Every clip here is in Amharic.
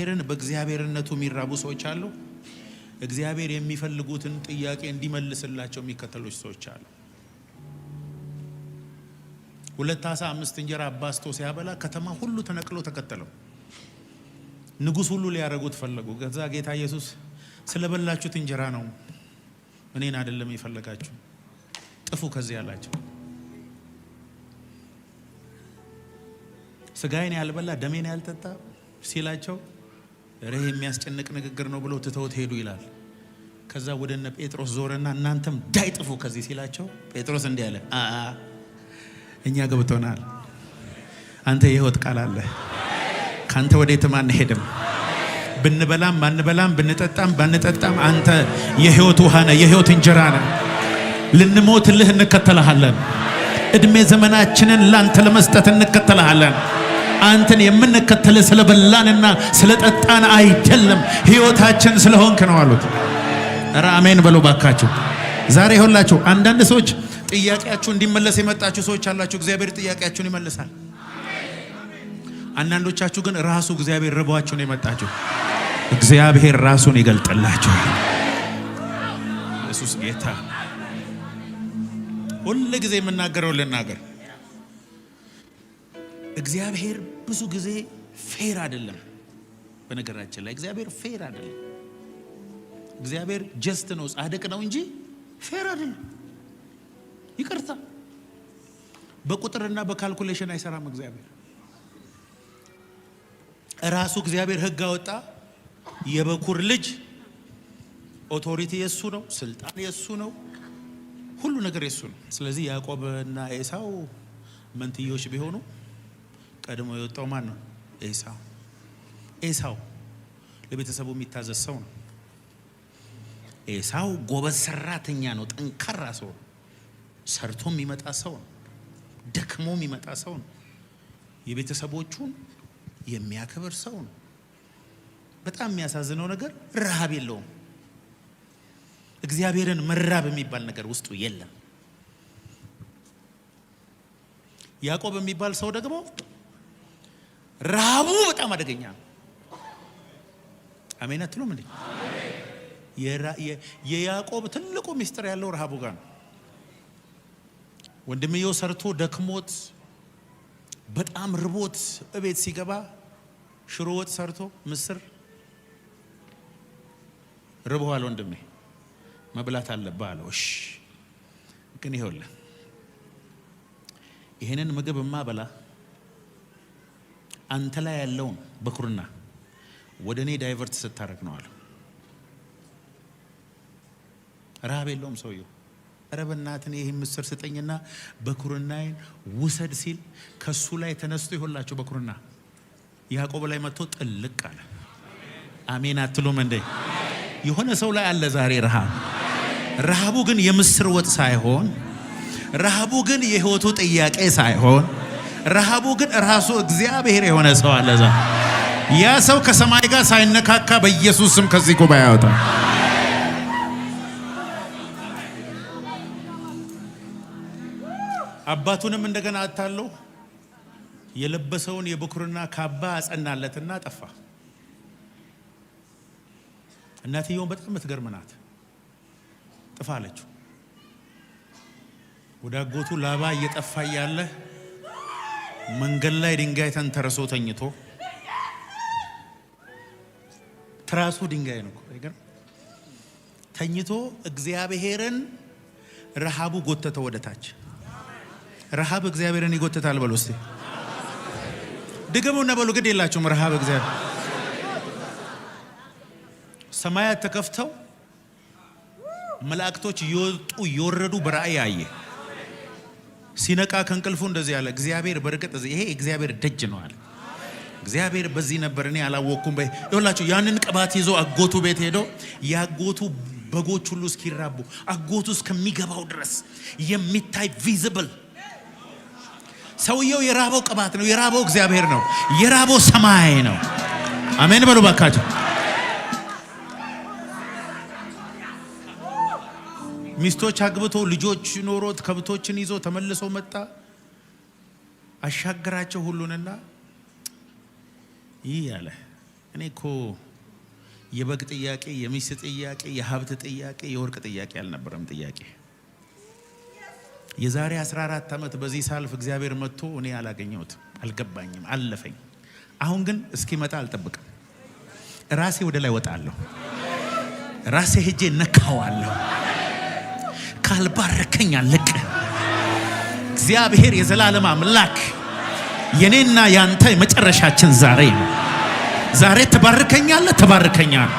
በእግዚአብሔርነቱ የሚራቡ ሰዎች አሉ። እግዚአብሔር የሚፈልጉትን ጥያቄ እንዲመልስላቸው የሚከተሉ ሰዎች አሉ። 2 ዓሣ 5 እንጀራ አባስቶ ሲያበላ ከተማ ሁሉ ተነቅሎ ተከተለው። ንጉስ ሁሉ ሊያረጉት ፈለጉ። ከዛ ጌታ ኢየሱስ ስለበላችሁት እንጀራ ነው እኔን አይደለም ይፈልጋችሁ ጥፉ ከዚህ ያላቸው። ስጋዬን ያልበላ ደሜን ያልጠጣ ሲላቸው ረህ የሚያስጨንቅ ንግግር ነው ብለው ትተውት ሄዱ ይላል። ከዛ ወደነ ጴጥሮስ ዞረና እናንተም ዳይጥፉ ከዚህ ሲላቸው ጴጥሮስ እንዲህ አለ፣ እኛ ገብቶናል። አንተ የሕይወት ቃል አለ። ካንተ ወዴትም አንሄድም። ብንበላም ባንበላም ብንጠጣም ባንጠጣም አንተ የሕይወት ውሃ ነህ፣ የሕይወት እንጀራ ነህ። ልንሞትልህ እንከተልሃለን። እድሜ ዘመናችንን ላንተ ለመስጠት እንከተልሃለን። አንተን የምንከተል ስለበላንና ስለጠጣን አይደለም፣ ሕይወታችን ስለሆንክ ነው አሉት። ኧረ አሜን በሉ ባካችሁ። ዛሬ ሁላችሁ አንዳንድ ሰዎች ጥያቄያችሁ እንዲመለስ የመጣችሁ ሰዎች አላችሁ። እግዚአብሔር ጥያቄያችሁን ይመልሳል። አንዳንዶቻችሁ ግን ራሱ እግዚአብሔር ረቧችሁ ነው የመጣችሁ። እግዚአብሔር ራሱን ይገልጥላችኋል። ኢየሱስ ጌታ። ሁሉ ጊዜ የምናገረው ልናገር፣ እግዚአብሔር ብዙ ጊዜ ፌር አይደለም። በነገራችን ላይ እግዚአብሔር ፌር አይደለም። እግዚአብሔር ጀስት ነው፣ ጻድቅ ነው እንጂ ፌር አይደለም። ይቅርታ፣ በቁጥርና በካልኩሌሽን አይሰራም እግዚአብሔር። ራሱ እግዚአብሔር ሕግ አወጣ። የበኩር ልጅ ኦቶሪቲ የሱ ነው፣ ስልጣን የሱ ነው፣ ሁሉ ነገር የሱ ነው። ስለዚህ ያዕቆብና ኤሳው መንትዮች ቢሆኑ ቀድሞ የወጣው ማን ነው? ኤሳው። ኤሳው ለቤተሰቡ የሚታዘዝ ሰው ነው። ኤሳው ጎበዝ ሰራተኛ ነው፣ ጠንካራ ሰው ነው፣ ሰርቶ የሚመጣ ሰው ነው፣ ደክሞ የሚመጣ ሰው ነው፣ የቤተሰቦቹን የሚያከብር ሰው ነው። በጣም የሚያሳዝነው ነገር ረሃብ የለውም። እግዚአብሔርን መራብ የሚባል ነገር ውስጡ የለም። ያዕቆብ የሚባል ሰው ደግሞ ረሃቡ በጣም አደገኛ ነው። አሜን አትሉም እንዴ? የያዕቆብ ትልቁ ሚስጥር ያለው ረሃቡ ጋር ነው። ወንድምየው ሰርቶ ደክሞት በጣም ርቦት እቤት ሲገባ ሽሮ ወጥ ሰርቶ ምስር ርቦሃል ወንድሜ መብላት አለብህ አለው። እሺ ግን ይኸውልህ ይሄንን ምግብ ማበላ አንተ ላይ ያለውን በኩርና ወደ እኔ ዳይቨርት ስታረግ ነው አለው። ረሃብ የለውም ሰውየው። ኧረ በእናትህ ይሄን ምስር ስጠኝና በኩርናዬን ውሰድ ሲል ከሱ ላይ ተነስቶ ይሆላችሁ በኩርና ያዕቆብ ላይ መጥቶ ጥልቅ አለ። አሜን አትሉም እንዴ? የሆነ ሰው ላይ አለ ዛሬ ረሃብ። ረሃቡ ግን የምስር ወጥ ሳይሆን፣ ረሃቡ ግን የሕይወቱ ጥያቄ ሳይሆን፣ ረሃቡ ግን ራሱ እግዚአብሔር የሆነ ሰው አለ ዛሬ። ያ ሰው ከሰማይ ጋር ሳይነካካ በኢየሱስ ስም ከዚህ ጉባኤ ያወጣል። አባቱንም እንደገና አታለው የለበሰውን የብኩርና ካባ አጸናለትና ጠፋ። እናትየው በጣም የምትገርም ናት። ጥፋ አለችው። ወደ አጎቱ ላባ እየጠፋ ያለ መንገድ ላይ ድንጋይ ተንተርሶ ተኝቶ፣ ትራሱ ድንጋይ ነው እኮ ተኝቶ እግዚአብሔርን ረሃቡ ጎተተው ወደታች። ረሃብ እግዚአብሔርን ይጎተታል በሉ እስቲ ድገሙና በሉ። ግድ የላችሁም ረሃብ እግዚአብሔር። ሰማያት ተከፍተው መላእክቶች እየወጡ እየወረዱ በራእይ አየ። ሲነቃ ከእንቅልፉ እንደዚህ ያለ እግዚአብሔር በርግጥ ይሄ እግዚአብሔር ደጅ ነው አለ። እግዚአብሔር በዚህ ነበር እኔ አላወቅኩም። ይኸውላችሁ ያንን ቅባት ይዞ አጎቱ ቤት ሄዶ ያጎቱ በጎች ሁሉ እስኪራቡ አጎቱ እስከሚገባው ድረስ የሚታይ ቪዚብል ሰውየው የራበው ቅባት ነው፣ የራበው እግዚአብሔር ነው፣ የራበው ሰማይ ነው። አሜን በሉ ባካችሁ። ሚስቶች አግብቶ ልጆች ኖሮት ከብቶችን ይዞ ተመልሶ መጣ። አሻገራቸው ሁሉንና ይህ ያለ እኔ እኮ የበግ ጥያቄ፣ የሚስት ጥያቄ፣ የሀብት ጥያቄ፣ የወርቅ ጥያቄ አልነበረም ጥያቄ። የዛሬ 14 ዓመት በዚህ ሳልፍ እግዚአብሔር መጥቶ እኔ አላገኘሁትም፣ አልገባኝም፣ አለፈኝ። አሁን ግን እስኪመጣ አልጠብቅም። ራሴ ወደ ላይ ወጣለሁ፣ ራሴ ሄጄ ነካዋለሁ። ካልባረከኝ አለቀ። እግዚአብሔር የዘላለም አምላክ የኔና ያንተ የመጨረሻችን ዛሬ ነው። ዛሬ ትባርከኛለህ፣ ተባርከኛል።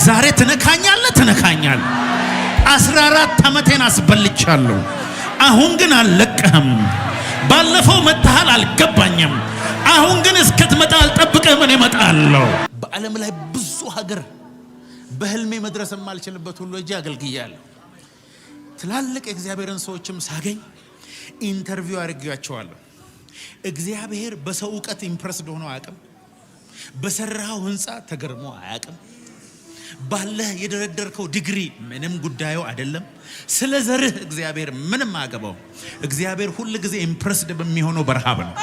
ዛሬ ትነካኛለህ፣ ትነካኛል። 14 ዓመቴን አስበልቻለሁ። አሁን ግን አልለቀህም። ባለፈው መጥተሃል፣ አልገባኝም። አሁን ግን እስክትመጣ አልጠብቅህም፣ እኔ እመጣለሁ። በዓለም ላይ ብዙ ሀገር በህልሜ መድረስ የማልችልበት ሁሉ እጄ አገልግያለሁ። ትላልቅ የእግዚአብሔርን ሰዎችም ሳገኝ ኢንተርቪው አድርጌያቸዋለሁ። እግዚአብሔር በሰው ዕውቀት ኢምፕረስድ ሆኖ አያውቅም። በሰራው ህንፃ ተገርሞ አያውቅም። ባለህ የደረደርከው ዲግሪ ምንም ጉዳዩ አይደለም። ስለ ዘርህ እግዚአብሔር ምንም አያገባው። እግዚአብሔር ሁል ጊዜ ኢምፕረስድ በሚሆነው በረሃብ ነው።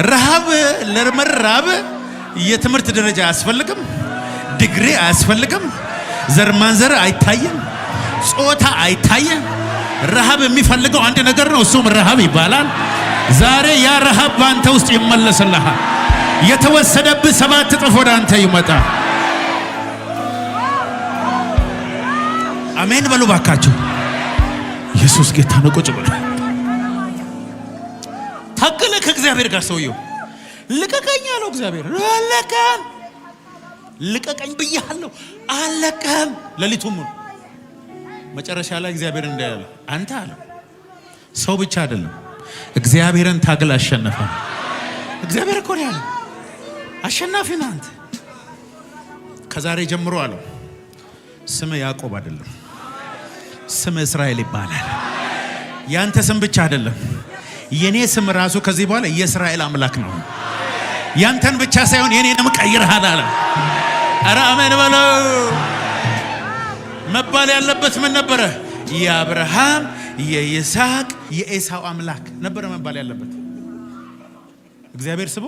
ረሃብ ለመራብ የትምህርት ደረጃ አያስፈልግም፣ ዲግሪ አያስፈልግም፣ ዘር ማንዘር አይታየም፣ ጾታ አይታየም። ረሃብ የሚፈልገው አንድ ነገር ነው፣ እሱም ረሃብ ይባላል። ዛሬ ያ ረሃብ በአንተ ውስጥ ይመለስልሃል። የተወሰደብህ 7 እጥፍ ወደ አንተ ይመጣል። አሜን በሉ ባካችሁ። ኢየሱስ ጌታ ነው። ቁጭ በሉ። ታገለ ከእግዚአብሔር ጋር ሰውየው። ልቀቀኝ አለው እግዚአብሔር። አለቀም። ልቀቀኝ ብያለሁ፣ አለቀም። ሌሊቱን ሙሉ መጨረሻ ላይ እግዚአብሔር እንዳለ አንተ አለ ሰው ብቻ አይደለም እግዚአብሔርን ታግል አሸነፈ። እግዚአብሔር እኮ ነው ያለው አሸናፊ ነህ አንተ። ከዛሬ ጀምሮ አለው ስም ያዕቆብ አይደለም፣ ስም እስራኤል ይባላል። ያንተ ስም ብቻ አይደለም፣ የኔ ስም ራሱ ከዚህ በኋላ የእስራኤል አምላክ ነው። ያንተን ብቻ ሳይሆን የኔንም ቀይረሃል አለ። ኧረ አሜን በለው። መባል ያለበት ምን ነበረ? የአብርሃም የይስሐቅ የኤሳው አምላክ ነበረ መባል ያለበት። እግዚአብሔር ስሙ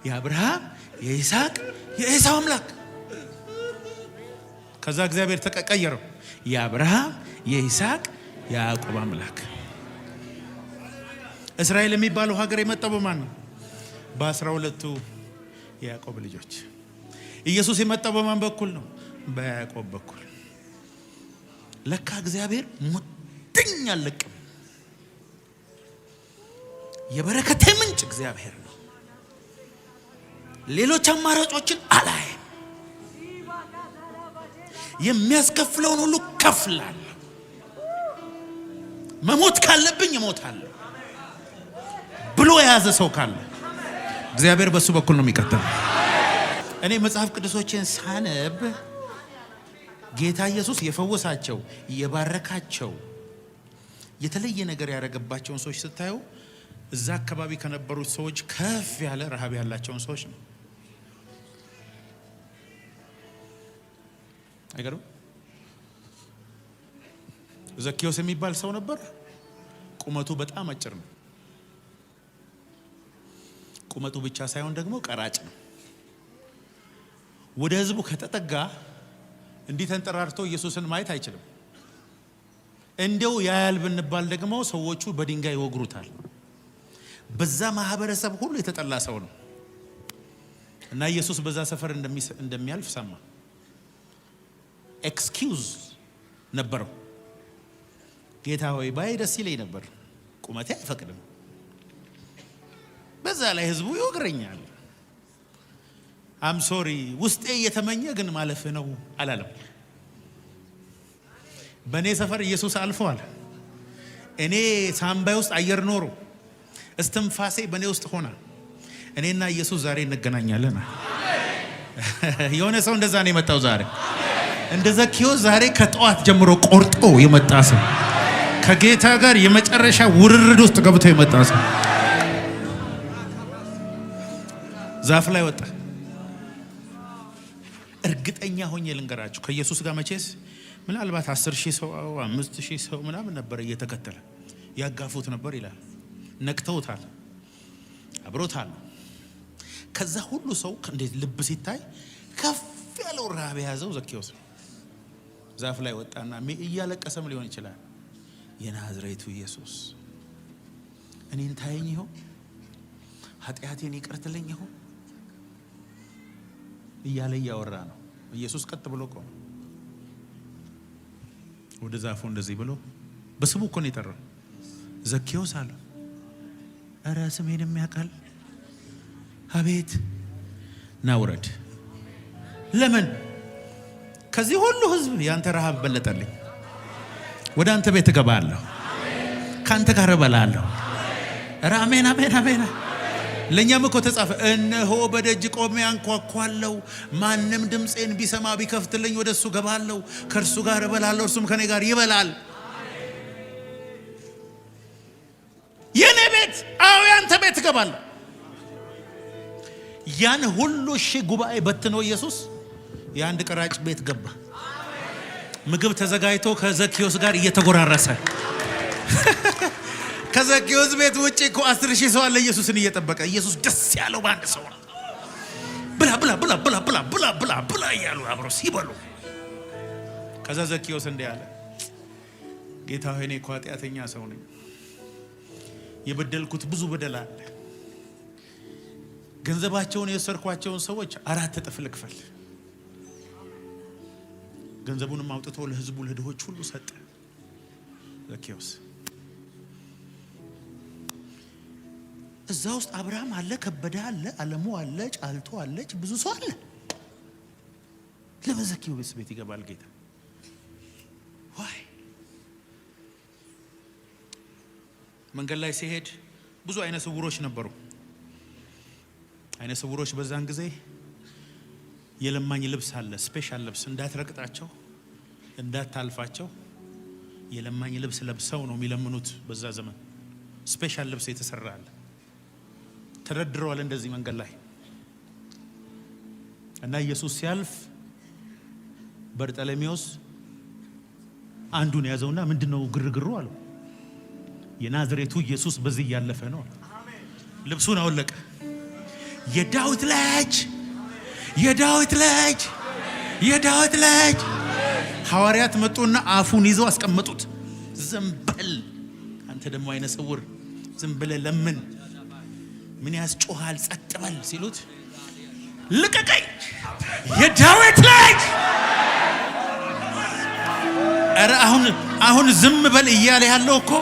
የአብርሃም የይስሐቅ የኤሳው አምላክ። ከዛ እግዚአብሔር ተቀየረው የአብርሃም የይስሐቅ የያዕቆብ አምላክ። እስራኤል የሚባለው ሀገር የመጣው በማን ነው? በ12ቱ የያዕቆብ ልጆች። ኢየሱስ የመጣው በማን በኩል ነው? በያዕቆብ በኩል። ለካ እግዚአብሔር ሙጥኝ አለቅም። የበረከቴ ምንጭ እግዚአብሔር ነው። ሌሎች አማራጮችን አላየም። የሚያስከፍለውን ሁሉ ከፍላለሁ። መሞት ካለብኝ እሞታለሁ ብሎ የያዘ ሰው ካለ እግዚአብሔር በሱ በኩል ነው የሚቀጥለው። እኔ መጽሐፍ ቅዱሶችን ሳነብ ጌታ ኢየሱስ የፈወሳቸው የባረካቸው የተለየ ነገር ያደረገባቸውን ሰዎች ስታዩ እዛ አካባቢ ከነበሩት ሰዎች ከፍ ያለ ረሃብ ያላቸውን ሰዎች ነው። አይገርም? ዘኪዮስ የሚባል ሰው ነበር። ቁመቱ በጣም አጭር ነው። ቁመቱ ብቻ ሳይሆን ደግሞ ቀራጭ ነው። ወደ ህዝቡ ከተጠጋ እንዲህ ተንጠራርቶ ኢየሱስን ማየት አይችልም። እንደው ያያል ብንባል ደግሞ ሰዎቹ በድንጋይ ይወግሩታል። በዛ ማህበረሰብ ሁሉ የተጠላ ሰው ነው እና ኢየሱስ በዛ ሰፈር እንደሚያልፍ ሰማ። ኤክስኪውዝ ነበረው። ጌታ ሆይ ባይ ደስ ይለኝ ነበር፣ ቁመቴ አይፈቅድም፣ በዛ ላይ ህዝቡ ይወግረኛል። አም ሶሪ ውስጤ እየተመኘ ግን ማለፍ ነው አላለም። በእኔ ሰፈር ኢየሱስ አልፈዋል። እኔ ሳምባይ ውስጥ አየር ኖሮ እስትንፋሴ በእኔ ውስጥ ሆና እኔና ኢየሱስ ዛሬ እንገናኛለን። የሆነ ሰው እንደዛ ነው የመጣው ዛሬ። እንደ ዘኪዮስ ዛሬ ከጠዋት ጀምሮ ቆርጦ የመጣ ሰው፣ ከጌታ ጋር የመጨረሻ ውርርድ ውስጥ ገብቶ የመጣ ሰው ዛፍ ላይ ወጣ። እርግጠኛ ሆኜ ልንገራችሁ ከኢየሱስ ጋር መቼስ ምናልባት 10,000 ሰው 5,000 ሰው ምናምን ነበር እየተከተለ ያጋፉት ነበር ይላል። ነቅተውታል፣ አብሮታል። ከዛ ሁሉ ሰው እንዴት ልብ ሲታይ ከፍ ያለው ረሃብ የያዘው ዘኬዎስ ነው። ዛፍ ላይ ወጣና እያለቀሰም ሊሆን ይችላል። የናዝሬቱ ኢየሱስ እኔን ታየኝ ይሆን? ኃጢአቴን ይቅር ትለኝ ይሆን እያለ እያወራ ነው። ኢየሱስ ቀጥ ብሎ ቆመ። ወደ ዛፉ እንደዚህ ብሎ በስሙ እኮ ነው የጠራው። ዘኬዎስ አለ። ኧረ ስሜንም ያውቃል። አቤት ና ውረድ። ለምን? ከዚህ ሁሉ ህዝብ ያንተ ረሃብ በለጠልኝ። ወደ አንተ ቤት እገባለሁ፣ ካንተ ጋር እበላለሁ። ኧረ አሜን አሜን አሜን። ለኛም እኮ ተጻፈ፣ እነሆ በደጅ ቆሜ አንኳኳለሁ፣ ማንም ድምጼን ቢሰማ ቢከፍትልኝ ወደሱ ገባለሁ፣ ከእርሱ ጋር እበላለሁ፣ እርሱም ከኔ ጋር ይበላል። የኔ ቤት፣ አዎ ያንተ ቤት እገባለሁ። ያን ሁሉ ሺህ ጉባኤ በትኖ ኢየሱስ የአንድ ቀራጭ ቤት ገባ። ምግብ ተዘጋጅቶ ከዘኬዎስ ጋር እየተጎራረሰ ከዘኬዎስ ቤት ውጪ እኮ 10,000 ሰው አለ ኢየሱስን እየጠበቀ። ኢየሱስ ደስ ያለው በአንድ ሰው ነው። ብላ ብላ ብላ ብላ ብላ ብላ ብላ ብላ እያሉ አብሮ ሲበሉ፣ ከዛ ዘኬዎስ እንዲህ አለ፣ ጌታ ሆይ እኔ እኮ ኃጢአተኛ ሰው ነኝ፣ የበደልኩት ብዙ በደል አለ። ገንዘባቸውን የሰርኳቸውን ሰዎች 4 እጥፍ ልክፈል። ገንዘቡንም አውጥቶ ለህዝቡ ለድሆች ሁሉ ሰጠ ዘኬዎስ። እዛ ውስጥ አብርሃም አለ፣ ከበደ አለ፣ አለሙ አለ፣ ጫልቶ አለች፣ ብዙ ሰው አለ። ለምን ዘኬዎስ ቤት ይገባል ጌታ? ዋይ መንገድ ላይ ሲሄድ ብዙ አይነ ስውሮች ነበሩ። አይነ ስውሮች በዛን ጊዜ የለማኝ ልብስ አለ፣ ስፔሻል ልብስ፣ እንዳትረቅጣቸው እንዳታልፋቸው የለማኝ ልብስ ለብሰው ነው የሚለምኑት። በዛ ዘመን ስፔሻል ልብስ የተሰራ አለ። ተደርድረዋል እንደዚህ መንገድ ላይ እና ኢየሱስ ሲያልፍ በርጠለሜዎስ አንዱን ያዘውና ምንድነው ግርግሩ አለው። የናዝሬቱ ኢየሱስ በዚህ ያለፈ ነው። ልብሱን አወለቀ። የዳዊት ልጅ የዳዊት ልጅ የዳዊት ልጅ። ሐዋርያት መጡና አፉን ይዘው አስቀመጡት። ዝም በል አንተ ደግሞ አይነ ስውር፣ ዝም ብለህ ለምን፣ ምን ያስጮሃል? ጸጥ በል ሲሉት ልቀቀኝ የዳዊት ልጅ። ኧረ አሁን ዝም በል እያለ ያለው እኮ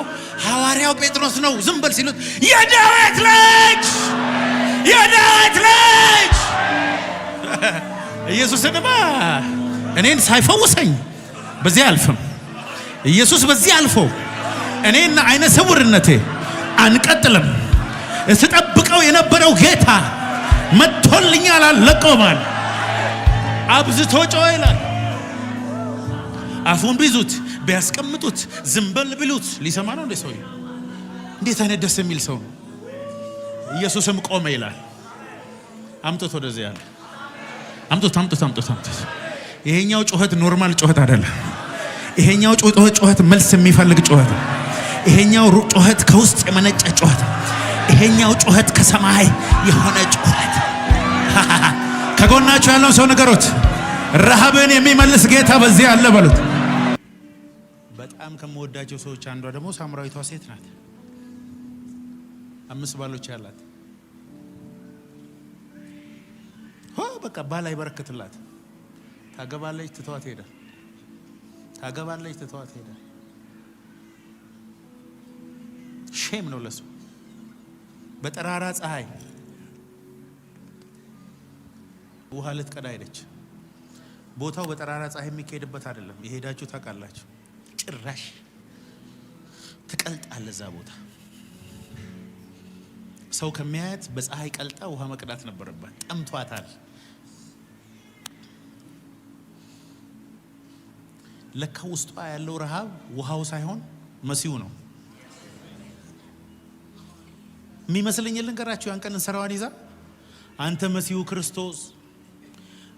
ሐዋርያው ጴጥሮስ ነው። ዝም በል ሲሉት የዳዊት ልጅ የዳዊት ልጅ። ኢየሱስንማ እኔን ሳይፈውሰኝ በዚህ አልፍም። ኢየሱስ በዚህ አልፎ እኔና አይነ ስውርነቴ አንቀጥልም። እስተጠብቀው የነበረው ጌታ መጥቶልኛል፣ አለቀውማል። አብዝቶ ጮኸ ይላል። አፉን ቢዙት ቢያስቀምጡት ዝም በል ቢሉት ሊሰማ ነው እንደ ሰው። እንዴት አይነት ደስ የሚል ሰው ነው። ኢየሱስም ቆመ ይላል። አምጡት ወደዚህ ያለ አምጡት። ይሄኛው ጩኸት ኖርማል ጩኸት አይደለም። ይሄኛው ጩኸት መልስ የሚፈልግ ጩኸት። ይሄኛው ጩኸት ከውስጥ የመነጨ ጩኸት። ይሄኛው ጩኸት ከሰማይ የሆነ ጩኸት። ከጎናችሁ ያለውን ሰው ንገሩት፣ ረሃብን የሚመልስ ጌታ በዚህ አለ በሉት። በጣም ከምወዳቸው ሰዎች አንዷ ደግሞ ሳምራዊቷ ሴት ናት። 5 ባሎች ያላት በቃ ባል አይበረክትላት። ታገባለች፣ ትተዋት ሄደ። ታገባለች፣ ትተዋት ሄደ። ሼም ነው ለሱ። በጠራራ ፀሐይ ውሃ ልትቀዳ ሄደች። ቦታው በጠራራ ፀሐይ የሚካሄድበት አይደለም። የሄዳችሁ ታውቃላችሁ። ጭራሽ ትቀልጣለ እዛ ቦታ። ሰው ከሚያያት በፀሐይ ቀልጣ ውሃ መቅዳት ነበረባት። ጠምቷታል። ለካ ውስጧ ያለው ረሃብ ውሃው ሳይሆን መሲሁ ነው የሚመስለኝ። ልንገራችሁ፣ ያን ቀን እንሰራዋን ይዛ አንተ መሲሁ ክርስቶስ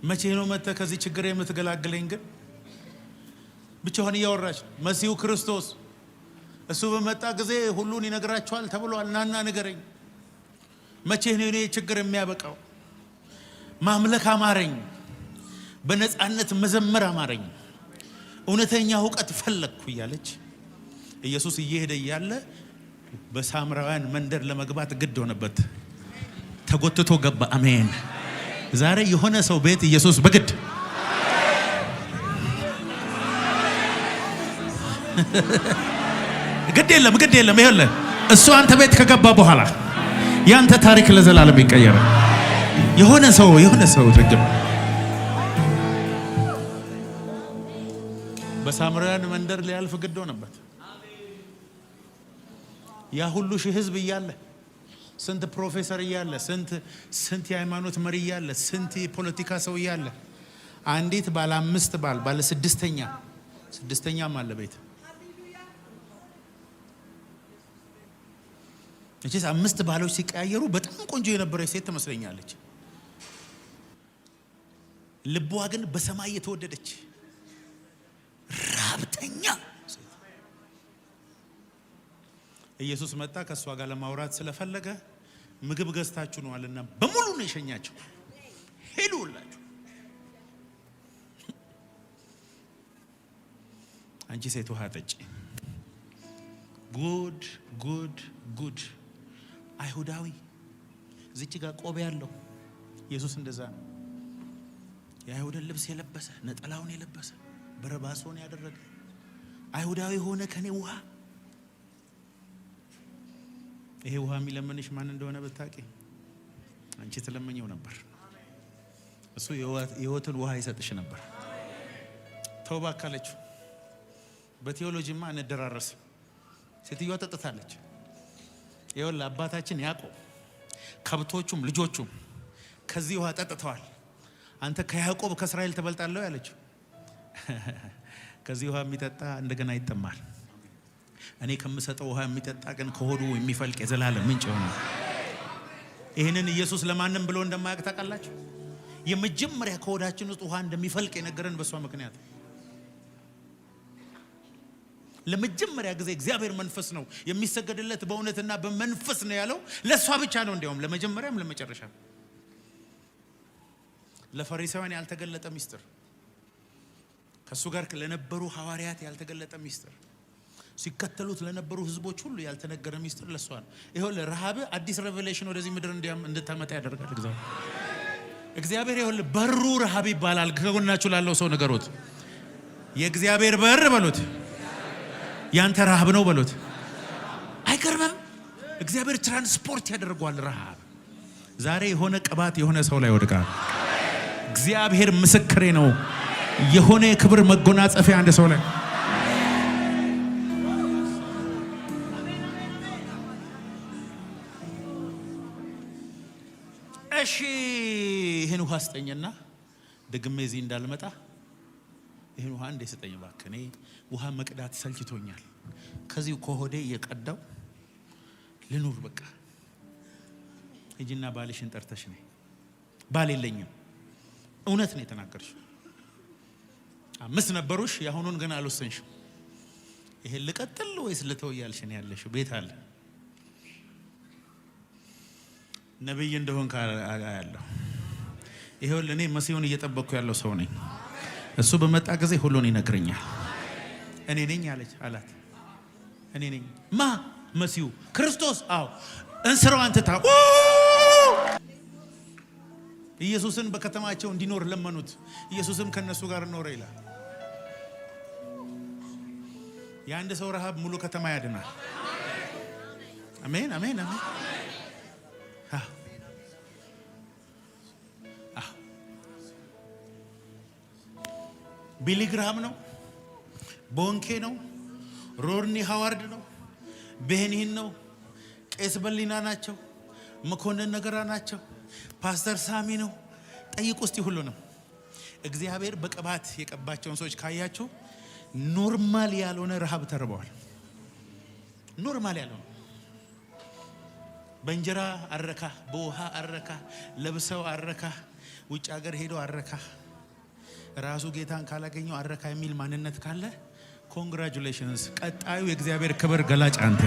መቼ ነው መጥተህ ከዚህ ችግር የምትገላግለኝ? ግን ብቻዋን እያወራች መሲሁ ክርስቶስ እሱ በመጣ ጊዜ ሁሉን ይነግራችኋል ተብሏል፣ ናና ንገረኝ። መቼ ነው እኔ ችግር የሚያበቃው? ማምለክ አማረኝ፣ በነፃነት መዘመር አማረኝ፣ እውነተኛ ዕውቀት ፈለግኩ እያለች ኢየሱስ እየሄደ እያለ በሳምራውያን መንደር ለመግባት ግድ ሆነበት። ተጎትቶ ገባ። አሜን። ዛሬ የሆነ ሰው ቤት ኢየሱስ በግድ ግድ የለም ይኸውልህ እሱ አንተ ቤት ከገባ በኋላ ያንተ ታሪክ ለዘላለም ይቀየራል። የሆነ ሰው ትግም በሳምራውያን መንደር ሊያልፍ ግድ ሆነበት። ያ ሁሉ ሺህ ህዝብ እያለ ስንት ፕሮፌሰር እያለ ስንት የሃይማኖት መሪ እያለ ስንት የፖለቲካ ሰው እያለ አንዲት ባለ 5 ባለ ስድስተኛም አለ ቤት። እቺስ 5 ባሎች ሲቀያየሩ በጣም ቆንጆ የነበረች ሴት ትመስለኛለች። ልቧ ግን በሰማይ የተወደደች ራብተኛ ኢየሱስ መጣ። ከሷ ጋር ለማውራት ስለፈለገ ምግብ ገዝታችሁ ነው አለና በሙሉ ነው የሸኛቸው። ሄዱላችሁ። አንቺ ሴት ውሃ ጠጪ። ጉድ አይሁዳዊ እዚች ጋር ቆብ ያለው ኢየሱስ እንደዛ ነው። የአይሁድን ልብስ የለበሰ ነጠላውን የለበሰ በረባሶን ያደረገ አይሁዳዊ ሆነ ከኔ ውሃ። ይሄ ውሃ የሚለምንሽ ማን እንደሆነ ብታቂ አንቺ ትለምኚው ነበር። እሱ የሕይወትን ውሃ ይሰጥሽ ነበር። ተውባ ካለችው በቴዎሎጂማ እንደራረስ ሴትዮዋ ተጠጣለች። ይኸውልህ አባታችን ያዕቆብ ከብቶቹም ልጆቹም ከዚህ ውሃ ጠጥተዋል። አንተ ከያዕቆብ ከእስራኤል ትበልጣለህ ያለችው። ከዚህ ውሃ የሚጠጣ እንደገና ይጠማል። እኔ ከምሰጠው ውሃ የሚጠጣ ግን ከሆዱ የሚፈልቅ የዘላለም ምንጭ ይሆናል። ይህንን ኢየሱስ ለማንም ብሎ እንደማያውቅ ታውቃላችሁ? የመጀመሪያ ከሆዳችን ውስጥ ውሃ እንደሚፈልቅ የነገረን በሷ ምክንያት። ለመጀመሪያ ጊዜ እግዚአብሔር መንፈስ ነው የሚሰገድለት በእውነትና በመንፈስ ነው ያለው ለሷ ብቻ ነው። እንዲያውም ለመጀመሪያም ለመጨረሻ ለፈሪሳውያን ያልተገለጠ ሚስጥር፣ ከሱ ጋር ለነበሩ ሐዋርያት ያልተገለጠ ሚስጥር፣ ሲከተሉት ለነበሩ ህዝቦች ሁሉ ያልተነገረ ሚስጥር ለሷ ነው። ይሄው ለረሃብ አዲስ ሬቨሌሽን ወደዚህ ምድር እንድታመጣ ያደርጋል እግዚአብሔር። ይሄው በሩ ረሃብ ይባላል። ከጎናችሁ ላለው ሰው ነገሩት፣ የእግዚአብሔር በር በሉት፣ ያንተ ረሃብ ነው በሉት። አይገርምም? እግዚአብሔር ትራንስፖርት ያደርገዋል ረሃብ። ዛሬ የሆነ ቅባት የሆነ ሰው ላይ ወድቃል። እግዚአብሔር ምስክሬ ነው። የሆነ የክብር መጎናጸፊያ አንድ ሰው ላይ እሺ ይሄን ውሃ ስጠኝና ደግሜ እዚህ እንዳልመጣ ይሄን ውሃ እንደ ስጠኝ እባክህ። እኔ ውሃ መቅዳት ሰልችቶኛል። ከዚህ ከሆዴ እየቀዳው ልኑር በቃ። ሂጂና ባልሽን ጠርተሽ ነይ። ባል የለኝም። እውነት ነው የተናገርሽው። 5 ነበሩሽ፣ ያሁኑን ግን አልወሰንሽም። ይሄን ልቀጥል ወይስ ልተው እያልሽ ነው ያለሽው። ቤት አለ ነብይ እንደሆን ያለው ይሄው ለኔ መሲሁን እየጠበቅኩ ያለው ሰው ነኝ። እሱ በመጣ ጊዜ ሁሉን ይነግረኛል። እኔ ነኝ አላት። እኔ ነኝ ማ መሲሁ ክርስቶስ። አዎ እንስራው አንተታ ኢየሱስን በከተማቸው እንዲኖር ለመኑት። ኢየሱስም ከነሱ ጋር ኖረ ይላል። የአንድ ሰው ረሃብ ሙሉ ከተማ ያድናል። አሜን አሜን አሜን። ቢሊ ግራሃም ነው፣ ቦንኬ ነው፣ ሮድኒ ሃዋርድ ነው፣ ቤኒሂን ነው፣ ቄስ በሊና ናቸው፣ መኮንን ነገራ ናቸው፣ ፓስተር ሳሚ ነው። ጠይቁ እስቲ ሁሉንም። እግዚአብሔር በቅባት የቀባቸውን ሰዎች ካያችሁ ኖርማል ያልሆነ ረሃብ ተርበዋል። ኖርማል ያልሆነ በእንጀራ አረካ፣ በውሃ አረካ፣ ለብሰው አረካ፣ ውጭ ሀገር ሄዶ አረካ፣ ራሱ ጌታን ካላገኘው አረካ የሚል ማንነት ካለ ኮንግራቹሌሽንስ። ቀጣዩ የእግዚአብሔር ክብር ገላጭ አንተ።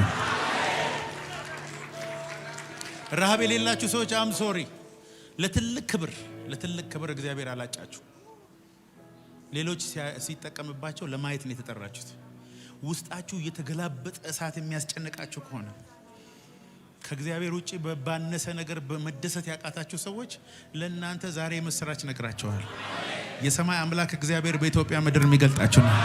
ረሃብ የሌላችሁ ሰዎች አም ሶሪ። ለትልቅ ክብር እግዚአብሔር አላጫችሁ። ሌሎች ሲጠቀምባቸው ለማየት ነው የተጠራችሁት። ውስጣችሁ እየተገላበጠ እሳት የሚያስጨንቃችሁ ከሆነ ከእግዚአብሔር ውጪ በባነሰ ነገር በመደሰት ያቃታችሁ ሰዎች ለእናንተ ዛሬ የምስራች ነግራችኋል። የሰማይ አምላክ እግዚአብሔር በኢትዮጵያ ምድር የሚገልጣችሁ ነው።